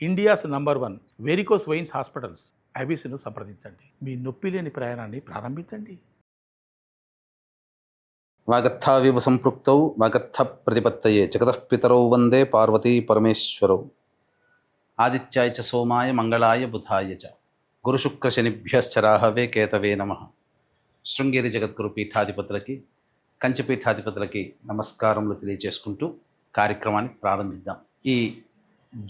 India's number 1 varicose veins hospitals ఐబీసీను సంప్రదించండి. మీ నొప్పి లేని ప్రయాణాన్ని ప్రారంభించండి. వాగర్థావివ సంపృక్తౌ వాగర్థ ప్రతిపత్తయే జగతః పితరౌ వందే పార్వతీ పరమేశ్వరౌ. ఆదిత్యాయ చ సోమాయ మంగళాయ బుధాయ చ గురుశుక్ర శనిభ్యశ్చరాహవే కేతవే నమః. శృంగేరి జగద్గురు పీఠాధిపతులకి కంచి పీఠాధిపతులకి నమస్కారములు తెలియజేసుకుంటూ కార్యక్రమాన్ని ప్రారంభిద్దాం. ఈ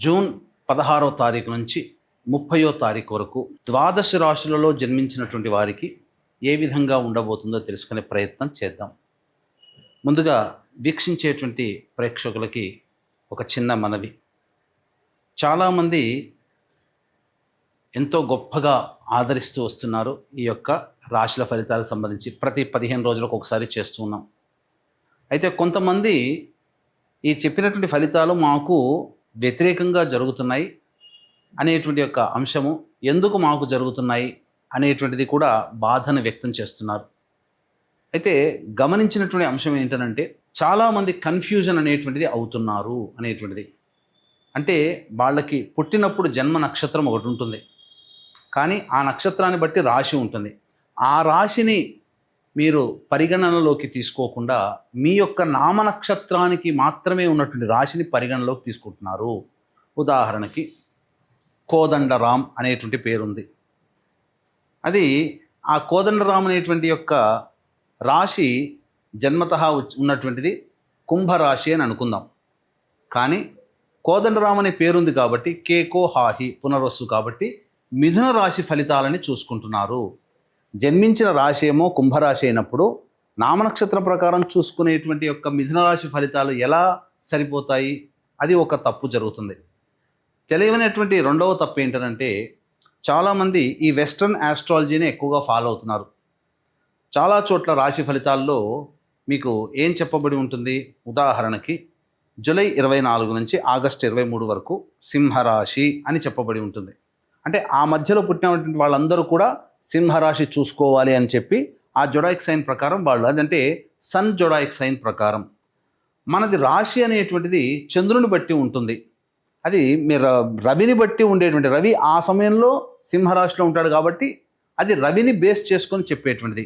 జూన్ 16వ తారీఖు నుంచి 30వ తారీఖు వరకు ద్వాదశ రాశులలో జన్మించినటువంటి వారికి ఏ విధంగా ఉండబోతుందో తెలుసుకునే ప్రయత్నం చేద్దాం. ముందుగా వీక్షించేటువంటి ప్రేక్షకులకి ఒక చిన్న మనవి. చాలామంది ఎంతో గొప్పగా ఆదరిస్తూ వస్తున్నారు ఈ యొక్క రాశుల ఫలితాలకు సంబంధించి. ప్రతి 15 రోజులకు ఒకసారి చేస్తూ ఉన్నాం. అయితే కొంతమంది ఈ చెప్పినటువంటి ఫలితాలు మాకు వ్యతిరేకంగా జరుగుతున్నాయి అనేటువంటి యొక్క అంశము, ఎందుకు మాకు జరుగుతున్నాయి అనేటువంటిది కూడా బాధను వ్యక్తం చేస్తున్నారు. అయితే గమనించినటువంటి అంశం ఏంటంటే చాలామంది కన్ఫ్యూజన్ అనేటువంటిది అవుతున్నారు అనేటువంటిది. అంటే వాళ్ళకి పుట్టినప్పుడు జన్మ నక్షత్రం ఒకటి ఉంటుంది, కానీ ఆ నక్షత్రాన్ని బట్టి రాశి ఉంటుంది. ఆ రాశిని మీరు పరిగణనలోకి తీసుకోకుండా మీ యొక్క నామ నక్షత్రానికి మాత్రమే ఉన్నటువంటి రాశిని పరిగణనలోకి తీసుకుంటున్నారు. ఉదాహరణకి కోదండరాం అనేటువంటి పేరుంది. అది ఆ కోదండరాం అనేటువంటి యొక్క రాశి జన్మతః ఉన్నటువంటిది కుంభరాశి అని అనుకుందాం. కానీ కోదండరాం అనే పేరుంది కాబట్టి కేకో హాహి పునర్వసు కాబట్టి మిథున రాశి ఫలితాలని చూసుకుంటున్నారు. జన్మించిన రాశి ఏమో కుంభరాశి అయినప్పుడు నామనక్షత్రం ప్రకారం చూసుకునేటువంటి యొక్క మిథున రాశి ఫలితాలు ఎలా సరిపోతాయి? అది ఒక తప్పు జరుగుతుంది. తెలియనటువంటి రెండవ తప్పు ఏంటంటే చాలామంది ఈ వెస్ట్రన్ ఆస్ట్రాలజీని ఎక్కువగా ఫాలో అవుతున్నారు. చాలా చోట్ల రాశి ఫలితాల్లో మీకు ఏం చెప్పబడి ఉంటుంది? ఉదాహరణకి జూలై 24 నుంచి ఆగస్టు 23 వరకు సింహరాశి అని చెప్పబడి ఉంటుంది. అంటే ఆ మధ్యలో పుట్టినటువంటి వాళ్ళందరూ కూడా సింహరాశి చూసుకోవాలి అని చెప్పి ఆ జొడాయిక్ సైన్ ప్రకారం వాళ్ళు, అదంటే సన్ జొడాయిక్ సైన్ ప్రకారం. మనది రాశి అనేటువంటిది చంద్రుని బట్టి ఉంటుంది. అది మీరు రవిని బట్టి ఉండేటువంటి, రవి ఆ సమయంలో సింహరాశిలో ఉంటాడు కాబట్టి అది రవిని బేస్ చేసుకొని చెప్పేటువంటిది.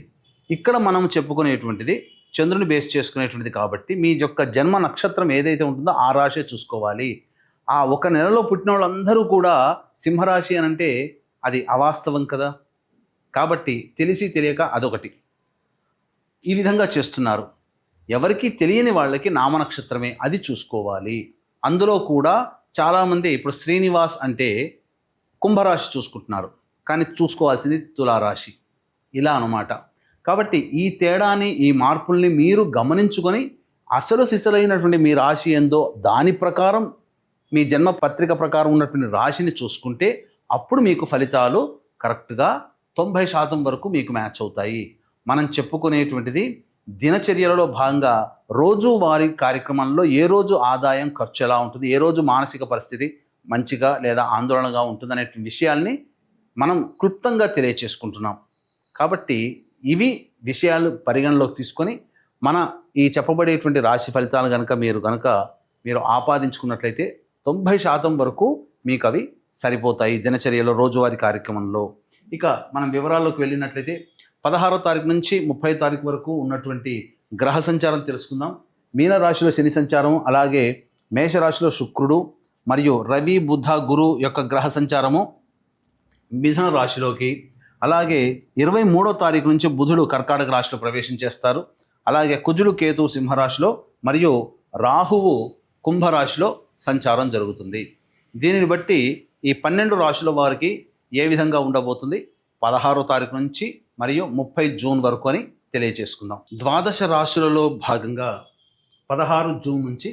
ఇక్కడ మనం చెప్పుకునేటువంటిది చంద్రుని బేస్ చేసుకునేటువంటిది కాబట్టి మీ యొక్క జన్మ నక్షత్రం ఏదైతే ఉంటుందో ఆ రాశి చూసుకోవాలి. ఆ ఒక నెలలో పుట్టిన వాళ్ళందరూ కూడా సింహరాశి అని అంటే అది అవాస్తవం కదా. కాబట్టి తెలిసి తెలియక అదొకటి ఈ విధంగా చేస్తున్నారు. ఎవరికి తెలియని వాళ్ళకి నామనక్షత్రమే అది చూసుకోవాలి. అందులో కూడా చాలామంది ఇప్పుడు శ్రీనివాస్ అంటే కుంభరాశి చూసుకుంటున్నారు, కానీ చూసుకోవాల్సింది తులారాశి, ఇలా అన్నమాట. కాబట్టి ఈ తేడాని, ఈ మార్పుల్ని మీరు గమనించుకొని అసలు సిసలైనటువంటి మీ రాశి ఏందో దాని ప్రకారం మీ జన్మ పత్రిక ప్రకారం ఉన్నటువంటి రాశిని చూసుకుంటే అప్పుడు మీకు ఫలితాలు కరెక్ట్గా 90% వరకు మీకు మ్యాచ్ అవుతాయి. మనం చెప్పుకునేటువంటిది దినచర్యలలో భాగంగా రోజువారీ కార్యక్రమంలో ఏ రోజు ఆదాయం ఖర్చు ఎలా ఉంటుంది, ఏ రోజు మానసిక పరిస్థితి మంచిగా లేదా ఆందోళనగా ఉంటుంది అనే విషయాల్ని మనం క్లుప్తంగా తెలియచేసుకుంటున్నాం. కాబట్టి ఇవి విషయాలు పరిగణలోకి తీసుకొని మన ఈ చెప్పబడేటువంటి రాశి ఫలితాలు మీరు ఆపాదించుకున్నట్లయితే 90% వరకు మీకు అవి సరిపోతాయి దినచర్యలో రోజువారీ కార్యక్రమంలో. ఇక మనం వివరాల్లోకి వెళ్ళినట్లయితే 16వ తారీఖు నుంచి 30వ తారీఖు వరకు ఉన్నటువంటి గ్రహ సంచారం తెలుసుకుందాం. మీనరాశిలో శని సంచారం, అలాగే మేషరాశిలో శుక్రుడు మరియు రవి బుధ గురు యొక్క గ్రహ సంచారము మిథున రాశిలోకి, అలాగే 23వ తారీఖు నుంచి బుధుడు కర్కాటక రాశిలో ప్రవేశం చేస్తారు. అలాగే కుజుడు కేతు సింహరాశిలో మరియు రాహువు కుంభరాశిలో సంచారం జరుగుతుంది. దీనిని బట్టి ఈ 12 రాశుల వారికి ఏ విధంగా ఉండబోతుంది 16వ తారీఖు నుంచి మరియు 30 జూన్ వరకు అని తెలియజేసుకుందాం. ద్వాదశ రాశులలో భాగంగా 16 జూన్ నుంచి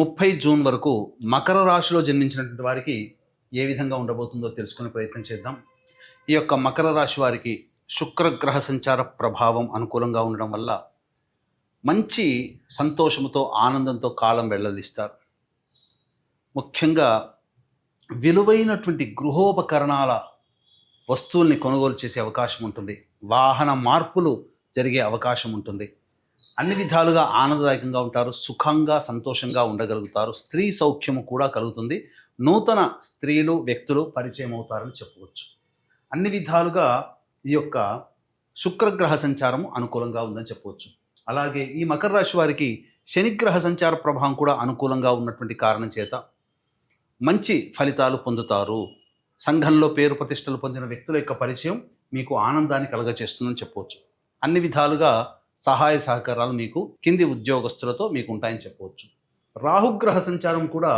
30 జూన్ వరకు మకర రాశిలో జన్మించినటువంటి వారికి ఏ విధంగా ఉండబోతుందో తెలుసుకునే ప్రయత్నం చేద్దాం. ఈ యొక్క మకర రాశి వారికి శుక్రగ్రహ సంచార ప్రభావం అనుకూలంగా ఉండడం వల్ల మంచి సంతోషంతో ఆనందంతో కాలం వెళ్లదీస్తారు. ముఖ్యంగా విలువైనటువంటి గృహోపకరణాల వస్తువుల్ని కొనుగోలు చేసే అవకాశం ఉంటుంది. వాహన మార్పులు జరిగే అవకాశం ఉంటుంది. అన్ని విధాలుగా ఆనందదాయకంగా ఉంటారు, సుఖంగా సంతోషంగా ఉండగలుగుతారు. స్త్రీ సౌఖ్యము కూడా కలుగుతుంది. నూతన స్త్రీలు వ్యక్తులు పరిచయం అవుతారని చెప్పవచ్చు. అన్ని విధాలుగా ఈ యొక్క శుక్రగ్రహ సంచారము అనుకూలంగా ఉందని చెప్పవచ్చు. అలాగే ఈ మకర రాశి వారికి శనిగ్రహ సంచార ప్రభావం కూడా అనుకూలంగా ఉన్నటువంటి కారణం చేత మంచి ఫలితాలు పొందుతారు. సంఘంలో పేరు ప్రతిష్టలు పొందిన వ్యక్తుల యొక్క పరిచయం మీకు ఆనందాన్ని కలగచేస్తుందని చెప్పవచ్చు. అన్ని విధాలుగా సహాయ సహకారాలు మీకు కింది ఉద్యోగస్తులతో మీకు ఉంటాయని చెప్పవచ్చు. రాహుగ్రహ సంచారం కూడా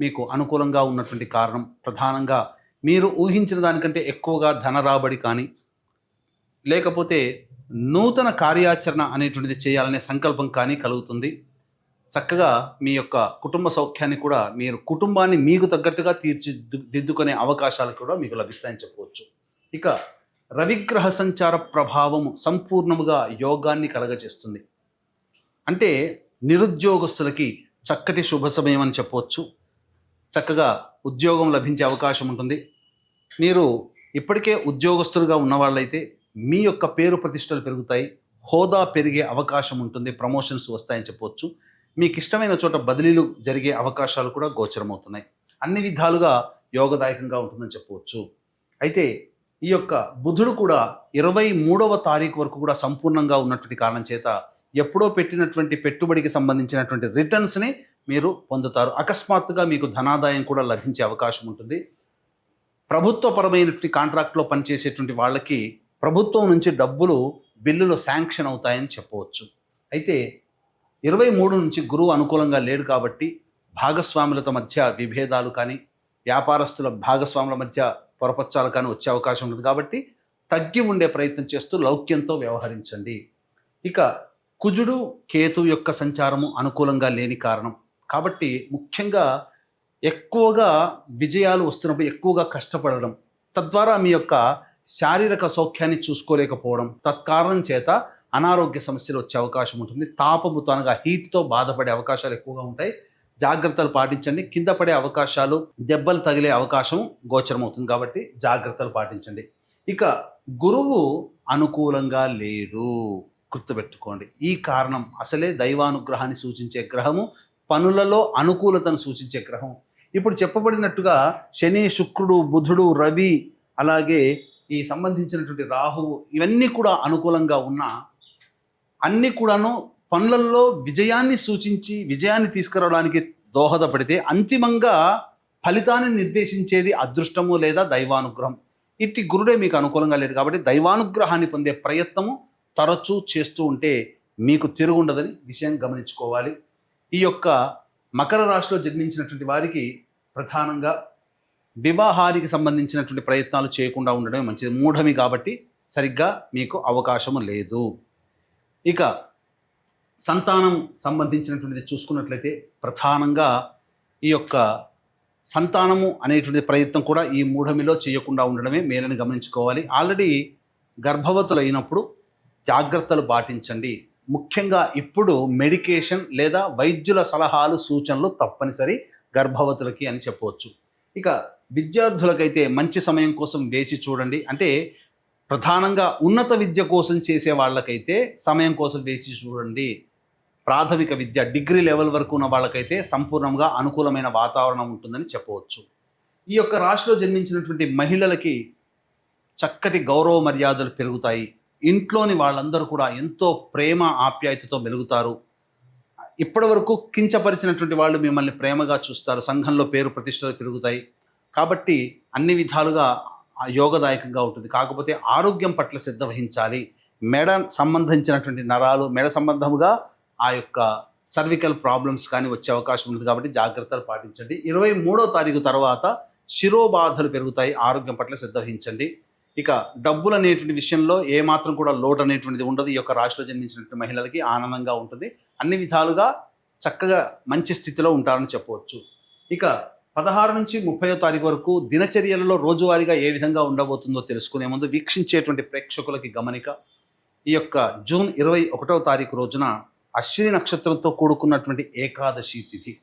మీకు అనుకూలంగా ఉన్నటువంటి కారణం ప్రధానంగా మీరు ఊహించిన దానికంటే ఎక్కువగా ధన రాబడి కానీ లేకపోతే నూతన కార్యాచరణ అనేటువంటిది చేయాలనే సంకల్పం కానీ కలుగుతుంది. చక్కగా మీ యొక్క కుటుంబ సౌఖ్యాన్ని కూడా మీరు కుటుంబాన్ని మీకు తగ్గట్టుగా తీర్చిదిద్దుకునే అవకాశాలు కూడా మీకు లభిస్తాయని చెప్పవచ్చు. ఇక రవిగ్రహ సంచార ప్రభావము సంపూర్ణముగా యోగాన్ని కలగజేస్తుంది. అంటే నిరుద్యోగస్తులకి చక్కటి శుభ సమయం అని చెప్పవచ్చు. చక్కగా ఉద్యోగం లభించే అవకాశం ఉంటుంది. మీరు ఇప్పటికే ఉద్యోగస్తులుగా ఉన్నవాళ్ళైతే మీ యొక్క పేరు ప్రతిష్టలు పెరుగుతాయి, హోదా పెరిగే అవకాశం ఉంటుంది, ప్రమోషన్స్ వస్తాయని చెప్పవచ్చు. మీకు ఇష్టమైన చోట బదిలీలు జరిగే అవకాశాలు కూడా గోచరమవుతున్నాయి. అన్ని విధాలుగా యోగదాయకంగా ఉంటుందని చెప్పవచ్చు. అయితే ఈ యొక్క బుధుడు కూడా 23వ తారీఖు వరకు కూడా సంపూర్ణంగా ఉన్నటువంటి కారణం చేత ఎప్పుడో పెట్టినటువంటి పెట్టుబడికి సంబంధించినటువంటి రిటర్న్స్ని మీరు పొందుతారు. అకస్మాత్తుగా మీకు ధనాదాయం కూడా లభించే అవకాశం ఉంటుంది. ప్రభుత్వపరమైనటువంటి కాంట్రాక్ట్లో పనిచేసేటువంటి వాళ్ళకి ప్రభుత్వం నుంచి డబ్బులు బిల్లులు శాంక్షన్ అవుతాయని చెప్పవచ్చు. అయితే 23 నుంచి గురువు అనుకూలంగా లేడు కాబట్టి భాగస్వాములతో మధ్య విభేదాలు కానీ వ్యాపారస్తుల భాగస్వాముల మధ్య పొరపచ్చాలు కానీ వచ్చే అవకాశం ఉంటుంది. కాబట్టి తగ్గి ఉండే ప్రయత్నం చేస్తూ లౌక్యంతో వ్యవహరించండి. ఇక కుజుడు కేతు యొక్క సంచారము అనుకూలంగా లేని కారణం కాబట్టి ముఖ్యంగా ఎక్కువగా విజయాలు వస్తున్నప్పుడు ఎక్కువగా కష్టపడడం, తద్వారా మీ యొక్క శారీరక సౌఖ్యాన్ని చూసుకోలేకపోవడం, తత్కారణం చేత అనారోగ్య సమస్యలు వచ్చే అవకాశం ఉంటుంది. తాపముతో అనగా హీట్తో బాధపడే అవకాశాలు ఎక్కువగా ఉంటాయి. జాగ్రత్తలు పాటించండి. కింద పడే అవకాశాలు, దెబ్బలు తగిలే అవకాశం గోచరమవుతుంది కాబట్టి జాగ్రత్తలు పాటించండి. ఇక గురువు అనుకూలంగా లేడు, గుర్తుపెట్టుకోండి. ఈ కారణం అసలే దైవానుగ్రహాన్ని సూచించే గ్రహము, పనులలో అనుకూలతను సూచించే గ్రహం. ఇప్పుడు చెప్పబడినట్టుగా శని, శుక్రుడు, బుధుడు, రవి, అలాగే ఈ సంబంధించినటువంటి రాహువు ఇవన్నీ కూడా అనుకూలంగా ఉన్నా అన్నీ కూడాను పనులలో విజయాన్ని సూచించి విజయాన్ని తీసుకురావడానికి దోహదపడితే అంతిమంగా ఫలితాన్ని నిర్దేశించేది అదృష్టము లేదా దైవానుగ్రహం. ఇట్టి గురుడే మీకు అనుకూలంగా లేడు కాబట్టి దైవానుగ్రహాన్ని పొందే ప్రయత్నము తరచూ చేస్తూ ఉంటే మీకు తిరుగుండదని విషయం గమనించుకోవాలి. ఈ యొక్క మకర రాశిలో జన్మించినటువంటి వారికి ప్రధానంగా వివాహానికి సంబంధించినటువంటి ప్రయత్నాలు చేయకుండా ఉండడమే మంచిది. మూఢమి కాబట్టి సరిగ్గా మీకు అవకాశము లేదు. ఇక సంతానం సంబంధించినటువంటిది చూసుకున్నట్లయితే ప్రధానంగా ఈ యొక్క సంతానము అనేటువంటి ప్రయత్నం కూడా ఈ మూఢమిలో చేయకుండా ఉండడమే మేలని గమనించుకోవాలి. ఆల్రెడీ గర్భవతులు అయినప్పుడు జాగ్రత్తలు పాటించండి. ముఖ్యంగా ఇప్పుడు మెడికేషన్ లేదా వైద్యుల సలహాలు సూచనలు తప్పనిసరి గర్భవతులకి అని చెప్పవచ్చు. ఇక విద్యార్థులకైతే మంచి సమయం కోసం వేచి చూడండి. అంటే ప్రధానంగా ఉన్నత విద్య కోసం చేసే వాళ్ళకైతే సమయం కోసం వేచి చూడండి. ప్రాథమిక విద్య డిగ్రీ లెవెల్ వరకు ఉన్న వాళ్ళకైతే సంపూర్ణంగా అనుకూలమైన వాతావరణం ఉంటుందని చెప్పవచ్చు. ఈ యొక్క రాశిలో జన్మించినటువంటి మహిళలకి చక్కటి గౌరవ మర్యాదలు పెరుగుతాయి. ఇంట్లోని వాళ్ళందరూ కూడా ఎంతో ప్రేమ ఆప్యాయతతో మెలుగుతారు. ఇప్పటి వరకు కించపరిచినటువంటి వాళ్ళు మిమ్మల్ని ప్రేమగా చూస్తారు. సంఘంలో పేరు ప్రతిష్టలు పెరుగుతాయి. కాబట్టి అన్ని విధాలుగా యోగదాయకంగా ఉంటుంది. కాకపోతే ఆరోగ్యం పట్ల శ్రద్ధ వహించాలి. మెడ సంబంధించినటువంటి నరాలు, మెడ సంబంధముగా ఆ యొక్క సర్వికల్ ప్రాబ్లమ్స్ కానీ వచ్చే అవకాశం ఉంటుంది. కాబట్టి జాగ్రత్తలు పాటించండి. 23వ తారీఖు తర్వాత శిరోబాధలు పెరుగుతాయి. ఆరోగ్యం పట్ల శ్రద్ధ వహించండి. ఇక డబ్బులు అనేటువంటి విషయంలో ఏమాత్రం కూడా లోటు అనేటువంటిది ఉండదు. ఈ యొక్క రాశిలో జన్మించినటువంటి మహిళలకి ఆనందంగా ఉంటుంది. అన్ని విధాలుగా చక్కగా మంచి స్థితిలో ఉంటారని చెప్పవచ్చు. ఇక 16 నుంచి 30వ తారీఖు వరకు దినచర్యలలో రోజువారీగా ఏ విధంగా ఉండబోతుందో తెలుసుకునే ముందు వీక్షించేటువంటి ప్రేక్షకులకి గమనిక. ఈ యొక్క జూన్ 21వ తారీఖు రోజున అశ్విని నక్షత్రంతో కూడుకున్నటువంటి ఏకాదశి తిథి.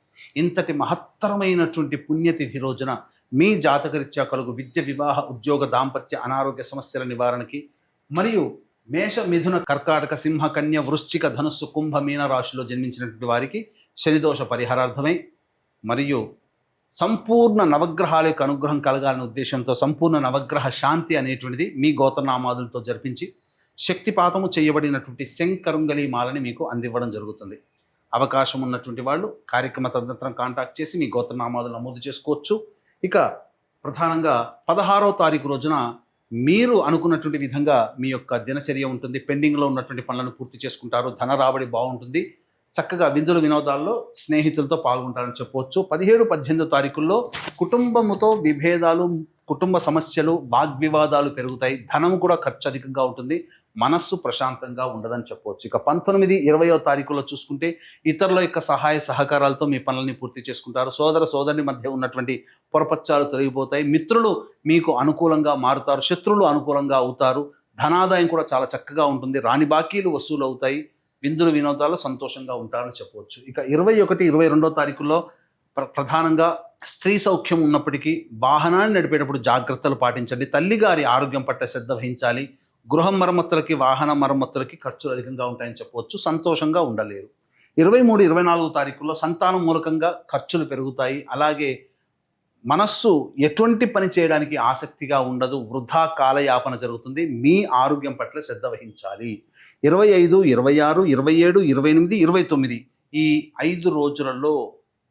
ఇంతటి మహత్తరమైనటువంటి పుణ్యతిథి రోజున మీ జాతకరీత్యా కలుగు విద్య, వివాహ, ఉద్యోగ, దాంపత్య, అనారోగ్య సమస్యల నివారణకి మరియు మేష, మిథున, కర్కాటక, సింహ, కన్య, వృశ్చిక, ధనుస్సు, కుంభ, మీన రాశిలో జన్మించినటువంటి వారికి శనిదోష పరిహారార్థమై మరియు సంపూర్ణ నవగ్రహాల యొక్క అనుగ్రహం కలగాలనే ఉద్దేశంతో సంపూర్ణ నవగ్రహ శాంతి అనేటువంటిది మీ గోత్రనామాదులతో జరిపించి శక్తిపాతము చేయబడినటువంటి శంకరుంగలి మాలని మీకు అందివ్వడం జరుగుతుంది. అవకాశం ఉన్నటువంటి వాళ్ళు కార్యక్రమ తదనంతరం కాంటాక్ట్ చేసి మీ గోత్రనామాదులు నమోదు చేసుకోవచ్చు. ఇక ప్రధానంగా 16వ తారీఖు రోజున మీరు అనుకున్నటువంటి విధంగా మీ యొక్క దినచర్య ఉంటుంది. పెండింగ్లో ఉన్నటువంటి పనులను పూర్తి చేసుకుంటారు. ధన రాబడి బాగుంటుంది. చక్కగా విందులు వినోదాల్లో స్నేహితులతో పాల్గొంటారని చెప్పవచ్చు. 17, 18 తారీఖుల్లో కుటుంబముతో విభేదాలు, కుటుంబ సమస్యలు, వాగ్వివాదాలు పెరుగుతాయి. ధనం కూడా ఖర్చు అధికంగా ఉంటుంది. మనస్సు ప్రశాంతంగా ఉండదని చెప్పవచ్చు. ఇక 19, 20వ తారీఖులో చూసుకుంటే ఇతరుల యొక్క సహాయ సహకారాలతో మీ పనులని పూర్తి చేసుకుంటారు. సోదర సోదరుని మధ్య ఉన్నటువంటి పొరపచ్చాలు తొలగిపోతాయి. మిత్రులు మీకు అనుకూలంగా మారుతారు. శత్రువులు అనుకూలంగా అవుతారు. ధనాదాయం కూడా చాలా చక్కగా ఉంటుంది. రాని బాకీలు వసూలు అవుతాయి. విందులు వినోదాలు సంతోషంగా ఉంటారని చెప్పవచ్చు. ఇక 21, 22వ తారీఖుల్లో ప్రధానంగా స్త్రీ సౌఖ్యం ఉన్నప్పటికీ వాహనాన్ని నడిపేటప్పుడు జాగ్రత్తలు పాటించండి. తల్లిగారి ఆరోగ్యం పట్ల శ్రద్ధ వహించాలి. గృహ మరమ్మతులకి, వాహన మరమ్మతులకి ఖర్చులు అధికంగా ఉంటాయని చెప్పవచ్చు. సంతోషంగా ఉండలేరు. 23, 24వ తారీఖుల్లో సంతానం మూలకంగా ఖర్చులు పెరుగుతాయి. అలాగే మనస్సు ఎటువంటి పని చేయడానికి ఆసక్తిగా ఉండదు. వృధా కాలయాపన జరుగుతుంది. మీ ఆరోగ్యం పట్ల శ్రద్ధ వహించాలి. 25, 26, 27, 28, 29 ఈ 5 రోజులలో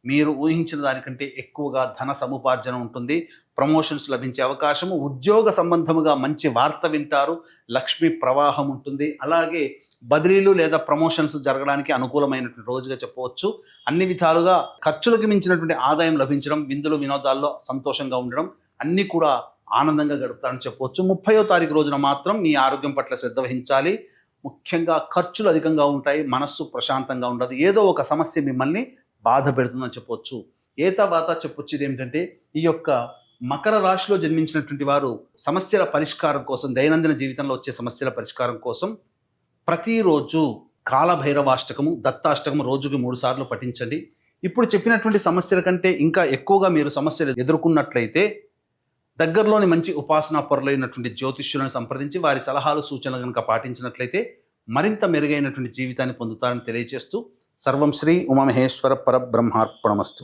మీరు ఊహించిన దానికంటే ఎక్కువగా ధన సముపార్జన ఉంటుంది. ప్రమోషన్స్ లభించే అవకాశము, ఉద్యోగ సంబంధముగా మంచి వార్త వింటారు. లక్ష్మీ ప్రవాహం ఉంటుంది. అలాగే బదిలీలు లేదా ప్రమోషన్స్ జరగడానికి అనుకూలమైనటువంటి రోజుగా చెప్పవచ్చు. అన్ని విధాలుగా ఖర్చులకు మించినటువంటి ఆదాయం లభించడం, విందులు వినోదాల్లో సంతోషంగా ఉండడం అన్నీ కూడా ఆనందంగా గడుపుతారని చెప్పవచ్చు. 30వ తారీఖు రోజున మాత్రం మీ ఆరోగ్యం పట్ల శ్రద్ధ వహించాలి. ముఖ్యంగా ఖర్చులు అధికంగా ఉంటాయి. మనస్సు ప్రశాంతంగా ఉండదు. ఏదో ఒక సమస్య మిమ్మల్ని బాధ పెడుతుందని చెప్పవచ్చు. ఏతావాత చెప్పొచ్చు ఏమిటంటే ఈ యొక్క మకర రాశిలో జన్మించినటువంటి వారు సమస్యల పరిష్కారం కోసం, దైనందిన జీవితంలో వచ్చే సమస్యల పరిష్కారం కోసం ప్రతిరోజు కాలభైరవాష్టకము, దత్తాష్టకము రోజుకి 3 సార్లు పఠించండి. ఇప్పుడు చెప్పినటువంటి సమస్యల కంటే ఇంకా ఎక్కువగా మీరు సమస్యలు ఎదుర్కొన్నట్లయితే దగ్గరలోని మంచి ఉపాసనా పరులైనటువంటి జ్యోతిష్యులను సంప్రదించి వారి సలహాలు, సూచనలు కనుక పాటించినట్లయితే మరింత మెరుగైనటువంటి జీవితాన్ని పొందుతారని తెలియజేస్తూ సర్వం శ్రీ ఉమామహేశ్వర పరబ్రహ్మార్పణమస్తు.